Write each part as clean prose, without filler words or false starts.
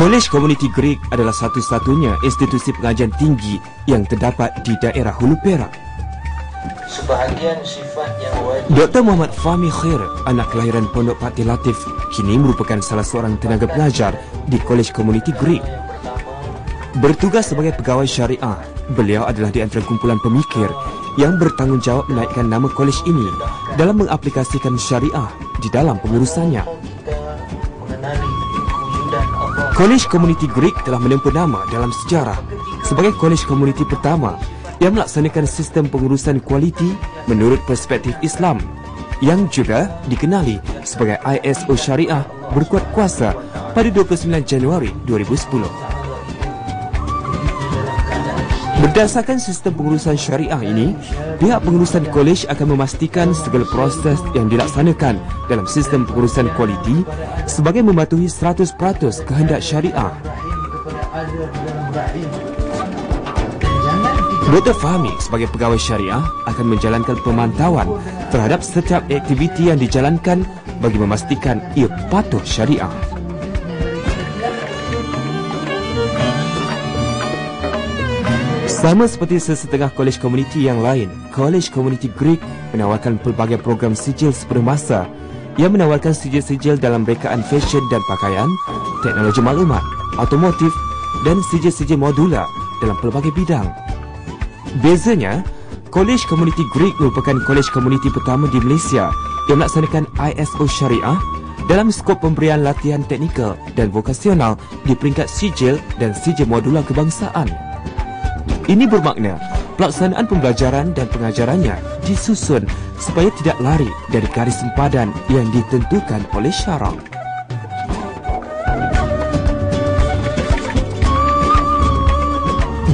Kolej Komuniti Greek adalah satu-satunya institusi pengajian tinggi yang terdapat di daerah Hulu Perak. Sebahagian sifat yang wajib. Dr. Muhammad Fahmi Khair, anak kelahiran Pondok Pakti Latif, kini merupakan salah seorang tenaga pengajar di Kolej Komuniti Greek. Bertugas sebagai pegawai syariah, beliau adalah di antara kumpulan pemikir yang bertanggungjawab menaikkan nama kolej ini dalam mengaplikasikan syariah di dalam pengurusannya. Kolej Komuniti Greek telah menempuh nama dalam sejarah sebagai kolej komuniti pertama yang melaksanakan sistem pengurusan kualiti menurut perspektif Islam, yang juga dikenali sebagai ISO Syariah berkuat kuasa pada 29 Januari 2010. Berdasarkan sistem pengurusan syariah ini, pihak pengurusan kolej akan memastikan segala proses yang dilaksanakan dalam sistem pengurusan kualiti sebagai mematuhi 100% kehendak syariah. Dr. Fahmi sebagai pegawai syariah akan menjalankan pemantauan terhadap setiap aktiviti yang dijalankan bagi memastikan ia patuh syariah. Sama seperti sesetengah kolej komuniti yang lain, Kolej Komuniti Greek menawarkan pelbagai program sijil sepenuh masa yang menawarkan sijil-sijil dalam rekaan fashion dan pakaian, teknologi maklumat, otomotif dan sijil-sijil modular dalam pelbagai bidang. Bezanya, Kolej Komuniti Greek merupakan kolej komuniti pertama di Malaysia yang melaksanakan ISO Syariah dalam skop pemberian latihan teknikal dan vokasional di peringkat sijil dan sijil modular kebangsaan. Ini bermakna pelaksanaan pembelajaran dan pengajarannya disusun supaya tidak lari dari garis sempadan yang ditentukan oleh syarak.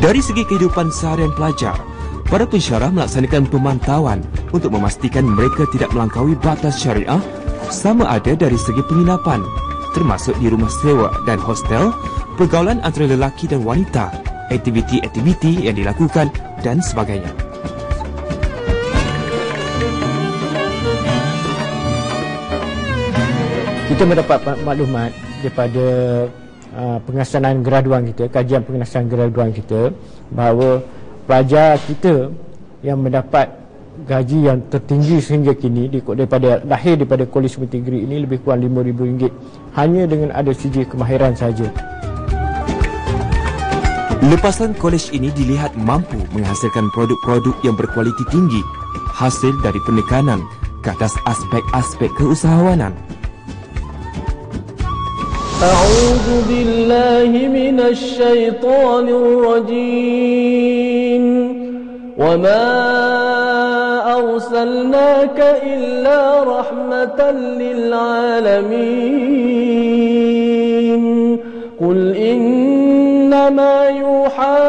Dari segi kehidupan seharian pelajar, para pensyarah melaksanakan pemantauan untuk memastikan mereka tidak melampaui batas syariah, sama ada dari segi penginapan, termasuk di rumah sewa dan hostel, pergaulan antara lelaki dan wanita, aktiviti-aktiviti yang dilakukan dan sebagainya. Kita mendapat maklumat daripada pengasanan graduan kita, kajian pengasanan graduan kita, bahawa pelajar kita yang mendapat gaji yang tertinggi sehingga kini daripada lahir daripada Kolej Komuniti Greek ini lebih kurang RM5,000 hanya dengan ada sijil kemahiran saja. Lepasan kolej ini dilihat mampu menghasilkan produk-produk yang berkualiti tinggi, hasil dari penekanan ke atas aspek-aspek keusahawanan. A'udzu billahi minasy syaithanir rajim. Wa ma arsalnaka illa rahmatan lil alamin. Qul إنما يوحى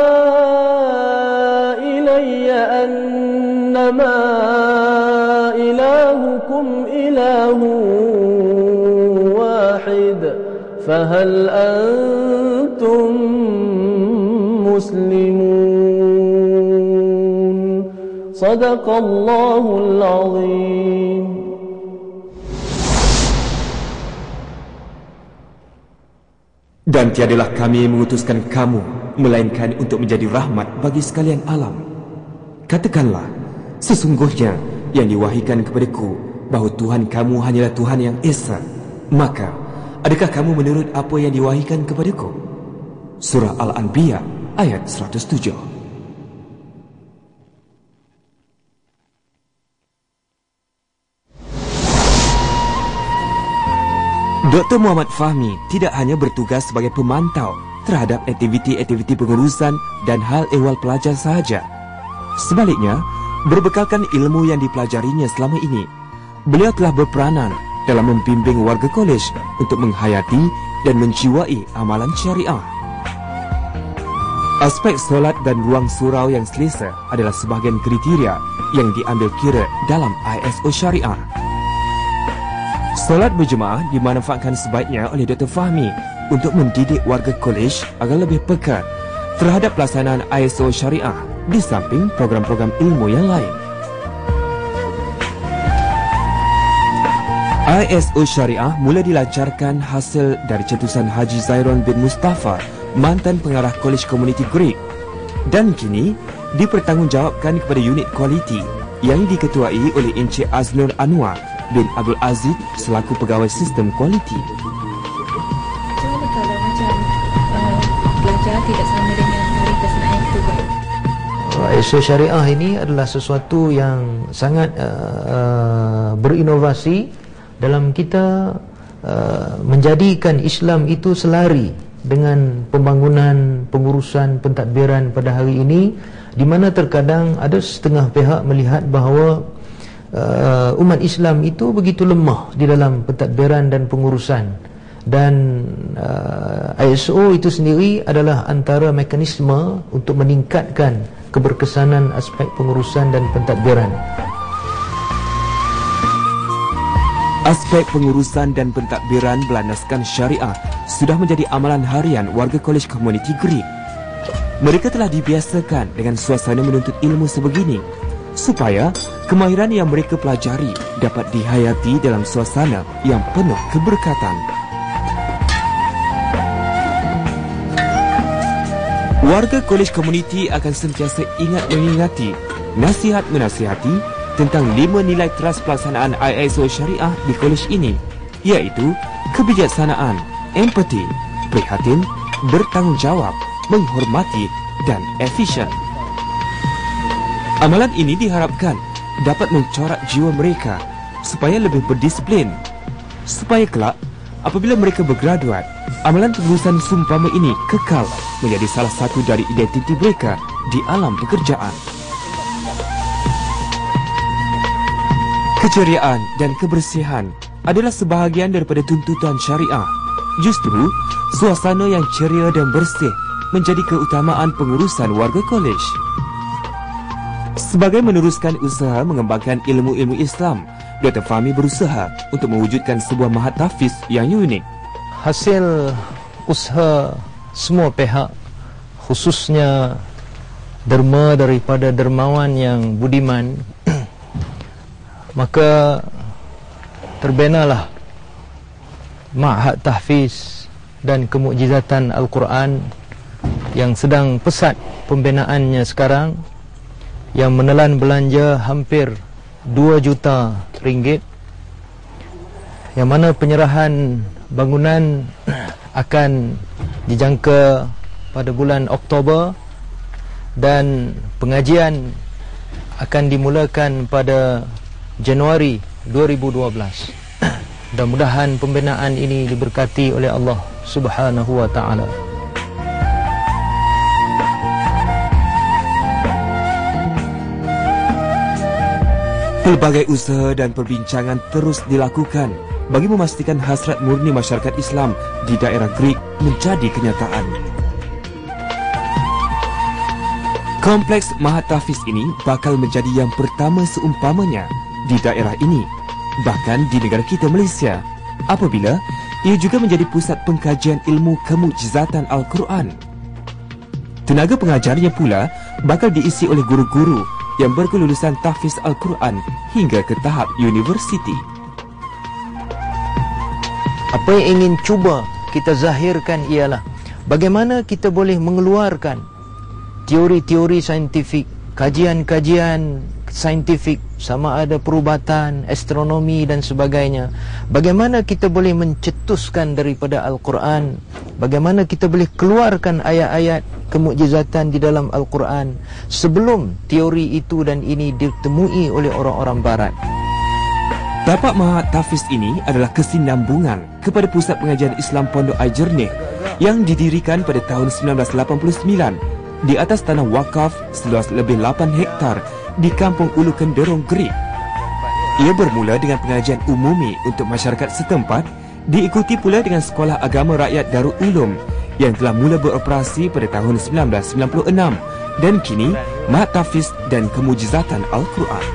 إلي أنما إلهكم إله واحد فهل أنتم مسلمون صدق الله العظيم. Dan tiadalah kami mengutuskan kamu melainkan untuk menjadi rahmat bagi sekalian alam. Katakanlah, sesungguhnya yang diwahyukan kepadaku bahawa Tuhan kamu hanyalah Tuhan yang esa. Maka, adakah kamu menurut apa yang diwahyukan kepadaku? Surah Al-Anbiya ayat 107. Dr. Muhammad Fahmi tidak hanya bertugas sebagai pemantau terhadap aktiviti-aktiviti pengurusan dan hal ehwal pelajar sahaja. Sebaliknya, berbekalkan ilmu yang dipelajarinya selama ini, beliau telah berperanan dalam membimbing warga kolej untuk menghayati dan menjiwai amalan syariah. Aspek solat dan ruang surau yang selesa adalah sebahagian kriteria yang diambil kira dalam ISO Syariah. Solat berjemaah dimanfaatkan sebaiknya oleh Dr. Fahmi untuk mendidik warga kolej agar lebih peka terhadap pelaksanaan ISO Syariah di samping program-program ilmu yang lain. ISO Syariah mula dilancarkan hasil dari cetusan Haji Zairon bin Mustafa, mantan pengarah Kolej Komuniti Greek, dan kini dipertanggungjawabkan kepada unit kualiti yang diketuai oleh Encik Aznur Anwar bin Abdul Aziz selaku pegawai sistem kualiti. Macam mana kalau macam belajar tidak sama dengan hari pelaksanaan yang kita buat? ISO Syariah ini adalah sesuatu yang sangat berinovasi dalam kita menjadikan Islam itu selari dengan pembangunan, pengurusan, pentadbiran pada hari ini, di mana terkadang ada setengah pihak melihat bahawa umat Islam itu begitu lemah di dalam pentadbiran dan pengurusan, dan ISO itu sendiri adalah antara mekanisme untuk meningkatkan keberkesanan aspek pengurusan dan pentadbiran. Aspek pengurusan dan pentadbiran berlandaskan syariah sudah menjadi amalan harian warga Kolej Komuniti Greek. Mereka telah dibiasakan dengan suasana menuntut ilmu sebegini, supaya kemahiran yang mereka pelajari dapat dihayati dalam suasana yang penuh keberkatan. Warga Kolej Komuniti akan sentiasa ingat mengingati, nasihat-menasihati tentang 5 nilai teras pelaksanaan ISO Syariah di kolej ini, iaitu kebijaksanaan, empati, prihatin, bertanggungjawab, menghormati dan efisien. Amalan ini diharapkan dapat mencorak jiwa mereka supaya lebih berdisiplin, supaya kelak apabila mereka bergraduat, amalan pengurusan seumpama ini kekal menjadi salah satu dari identiti mereka di alam pekerjaan. Keceriaan dan kebersihan adalah sebahagian daripada tuntutan syariah. Justru, suasana yang ceria dan bersih menjadi keutamaan pengurusan warga kolej. Sebagai meneruskan usaha mengembangkan ilmu-ilmu Islam, Dr. Fahmi berusaha untuk mewujudkan sebuah mahat tahfiz yang unik. Hasil usaha semua pihak, khususnya derma daripada dermawan yang budiman, maka terbenalah Ma'had Tahfiz dan Kemukjizatan Al-Quran yang sedang pesat pembinaannya sekarang, yang menelan belanja hampir 2 juta ringgit, yang mana penyerahan bangunan akan dijangka pada bulan Oktober dan pengajian akan dimulakan pada Januari 2012. Mudah-mudahan pembinaan ini diberkati oleh Allah Subhanahu wa taala. Pelbagai usaha dan perbincangan terus dilakukan bagi memastikan hasrat murni masyarakat Islam di daerah Greek menjadi kenyataan. Kompleks Mahat Tahfiz ini bakal menjadi yang pertama seumpamanya di daerah ini, bahkan di negara kita Malaysia, apabila ia juga menjadi pusat pengkajian ilmu kemukjizatan Al-Quran. Tenaga pengajarnya pula bakal diisi oleh guru-guru yang berkelulusan tahfiz Al-Quran hingga ke tahap universiti. Apa yang ingin cuba kita zahirkan ialah bagaimana kita boleh mengeluarkan teori-teori saintifik, kajian-kajian saintifik, sama ada perubatan, astronomi dan sebagainya. Bagaimana kita boleh mencetuskan daripada Al-Quran, bagaimana kita boleh keluarkan ayat-ayat kemukjizatan di dalam Al-Quran sebelum teori itu dan ini ditemui oleh orang-orang barat. Tapak Mahat Tahfiz ini adalah kesinambungan kepada Pusat Pengajian Islam Pondok Air Jernih yang didirikan pada tahun 1989 di atas tanah wakaf seluas lebih 8 hektar di Kampung Ulu Kenderong, Greek. Ia bermula dengan pengajian umumi untuk masyarakat setempat, diikuti pula dengan Sekolah Agama Rakyat Darul Ulum yang telah mula beroperasi pada tahun 1996 dan kini Mahat Tahfiz dan Kemukjizatan Al-Quran.